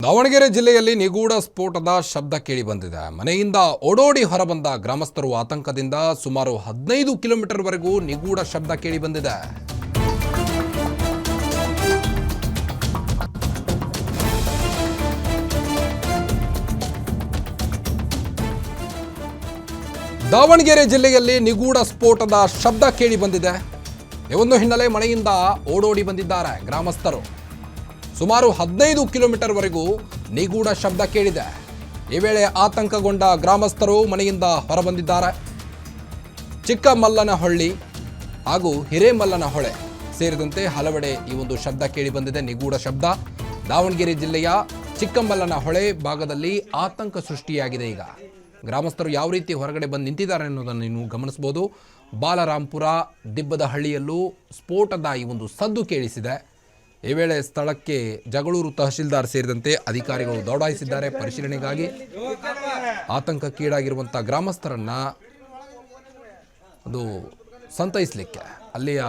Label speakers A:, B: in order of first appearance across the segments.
A: ದಾವಣಗೆರೆ ಜಿಲ್ಲೆಯಲ್ಲಿ ನಿಗೂಢ ಸ್ಫೋಟದ ಶಬ್ದ ಕೇಳಿಬಂದಿದೆ. ಮನೆಯಿಂದ ಓಡೋಡಿ ಹೊರಬಂದ ಗ್ರಾಮಸ್ಥರು ಆತಂಕದಿಂದ ಸುಮಾರು 15 ಕಿಲೋಮೀಟರ್ವರೆಗೂ ನಿಗೂಢ ಶಬ್ದ ಕೇಳಿಬಂದಿದೆ. ದಾವಣಗೆರೆ ಜಿಲ್ಲೆಯಲ್ಲಿ ನಿಗೂಢ ಸ್ಫೋಟದ ಶಬ್ದ ಕೇಳಿಬಂದಿದೆ. ಈ ಒಂದು ಹಿನ್ನೆಲೆ ಮನೆಯಿಂದ ಓಡೋಡಿ ಬಂದಿದ್ದಾರೆ ಗ್ರಾಮಸ್ಥರು. ಸುಮಾರು 15 ಕಿಲೋಮೀಟರ್ವರೆಗೂ ನಿಗೂಢ ಶಬ್ದ ಕೇಳಿದೆ. ಈ ವೇಳೆ ಆತಂಕಗೊಂಡ ಗ್ರಾಮಸ್ಥರು ಮನೆಯಿಂದ ಹೊರಬಂದಿದ್ದಾರೆ. ಚಿಕ್ಕಮಲ್ಲನಹಳ್ಳಿ ಹಾಗೂ ಹಿರೇಮಲ್ಲನಹೊಳೆ ಸೇರಿದಂತೆ ಹಲವೆಡೆ ಈ ಒಂದು ಶಬ್ದ ಕೇಳಿಬಂದಿದೆ. ನಿಗೂಢ ಶಬ್ದ. ದಾವಣಗೆರೆ ಜಿಲ್ಲೆಯ ಚಿಕ್ಕಮಲ್ಲನಹೊಳೆ ಭಾಗದಲ್ಲಿ ಆತಂಕ ಸೃಷ್ಟಿಯಾಗಿದೆ. ಈಗ ಗ್ರಾಮಸ್ಥರು ಯಾವ ರೀತಿ ಹೊರಗಡೆ ಬಂದು ನಿಂತಿದ್ದಾರೆ ಅನ್ನೋದನ್ನು ನೀವು ಗಮನಿಸಬಹುದು. ಬಾಲರಾಂಪುರ ದಿಬ್ಬದಹಳ್ಳಿಯಲ್ಲೂ ಸ್ಫೋಟದ ಈ ಒಂದು ಸದ್ದು ಕೇಳಿಸಿದೆ. ಈ ವೇಳೆ ಸ್ಥಳಕ್ಕೆ ಜಗಳೂರು ತಹಶೀಲ್ದಾರ್ ಸೇರಿದಂತೆ ಅಧಿಕಾರಿಗಳು ದೌಡಾಯಿಸಿದ್ದಾರೆ ಪರಿಶೀಲನೆಗಾಗಿ. ಆತಂಕಕ್ಕೀಡಾಗಿರುವಂಥ ಗ್ರಾಮಸ್ಥರನ್ನ ಅದು ಸಂತೈಸಲಿಕ್ಕೆ ಅಲ್ಲಿಯ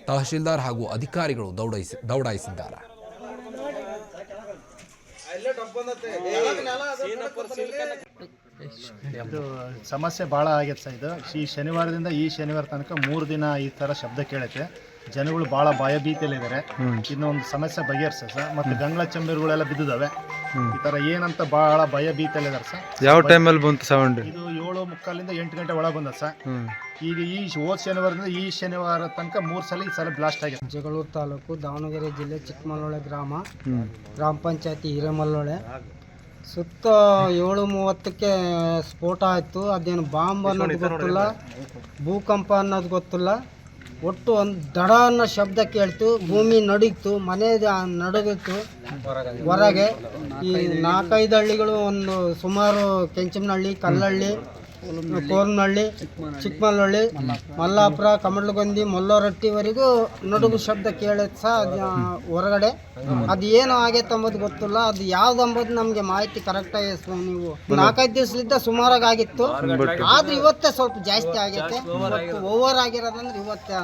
A: ತಹಶೀಲ್ದಾರ್ ಹಾಗೂ ಅಧಿಕಾರಿಗಳು ದೌಡಾಯಿಸಿದ್ದಾರೆ.
B: ಇದು ಸಮಸ್ಯೆ ಭಾಳ ಆಗೈತೆ ಸರ್. ಇದು ಈ ಶನಿವಾರದಿಂದ ಈ ಶನಿವಾರ ತನಕ 3 ದಿನ ಈ ಥರ ಶಬ್ದ ಕೇಳೈತೆ. ಜನಗಳು ಭಾಳ ಭಯಭೀತಿಯಲ್ಲಿದ್ದಾರೆ. ಇನ್ನೊಂದು ಸಮಸ್ಯೆ ಬಗೆಹರಿಸ ಸರ್. ಮತ್ತು ಗಂಗಳ ಚಂಬೀರುಗಳೆಲ್ಲ ಬಿದ್ದಿದ್ದಾವೆ. ಈ ಥರ ಏನಂತ ಭಾಳ ಭಯಭೀತಿಯಲ್ಲಿದ್ದಾರೆ ಸರ್.
C: ಯಾವ ಟೈಮಲ್ಲಿ ಬಂತು ಸೌಂಡ್?
B: ಇದು 7:45 8 ಗಂಟೆ ಒಳಗೆ ಬಂದ ಸರ್. ಈಗ ಈ ಹೋದ ಶನಿವಾರದಿಂದ ಈ ಶನಿವಾರ ತನಕ 3 ಸಲ ಈ ಸಲ ಬ್ಲಾಸ್ಟ್ ಆಗಿದೆ.
D: ಜಗಳೂರು ತಾಲೂಕು ದಾವಣಗೆರೆ ಜಿಲ್ಲೆ ಚಿಕ್ಕಮಲ್ಲೊಳೆ ಗ್ರಾಮ ಪಂಚಾಯತಿ ಹಿರೇಮಲ್ಲೊಳೆ. ಸುತ್ತ 7:30ಕ್ಕೆ ಸ್ಫೋಟ ಆಯಿತು. ಅದೇನು ಬಾಂಬ್ ಅನ್ನೋದು ಗೊತ್ತಿಲ್ಲ, ಭೂಕಂಪ ಅನ್ನೋದು ಗೊತ್ತಿಲ್ಲ. ಒಟ್ಟು ಒಂದು ದಡ ಅನ್ನೋ ಶಬ್ದ ಕೇಳ್ತು. ಭೂಮಿ ನಡೀತು, ಮನೆ ನಡಗಿತ್ತು ಹೊರಗೆ. ಈ 4-5 ಹಳ್ಳಿಗಳು, ಒಂದು ಸುಮಾರು ಕೆಂಚಮನಹಳ್ಳಿ, ಕಲ್ಲಹಳ್ಳಿ, ಕೋರ್ನಹಳ್ಳಿ, ಚಿಕ್ಕಮಲ್ಲಹಳ್ಳಿ, ಮಲ್ಲಾಪುರ, ಕಮಡ್ಲಗೊಂದಿ, ಮೊಲ್ಲರಟ್ಟಿವರೆಗೂ ನಡುಗು ಶಬ್ದ ಕೇಳೈತೆ ಸಹ ಹೊರಗಡೆ. ಅದು ಏನು ಆಗೈತೆ ಅಂಬೋದು ಗೊತ್ತಿಲ್ಲ. ಅದು ಯಾವ್ದು ಅಂಬೋದು ನಮಗೆ ಮಾಹಿತಿ ಕರೆಕ್ಟಾಗಿ ನೀವು 4-5 ದಿವಸಲಿದ್ದ ಸುಮಾರಾಗಿ ಆಗಿತ್ತು. ಆದ್ರೆ ಇವತ್ತೇ ಸ್ವಲ್ಪ ಜಾಸ್ತಿ ಆಗೈತೆ. ಓವರ್ ಆಗಿರೋದಂದ್ರೆ ಇವತ್ತೇ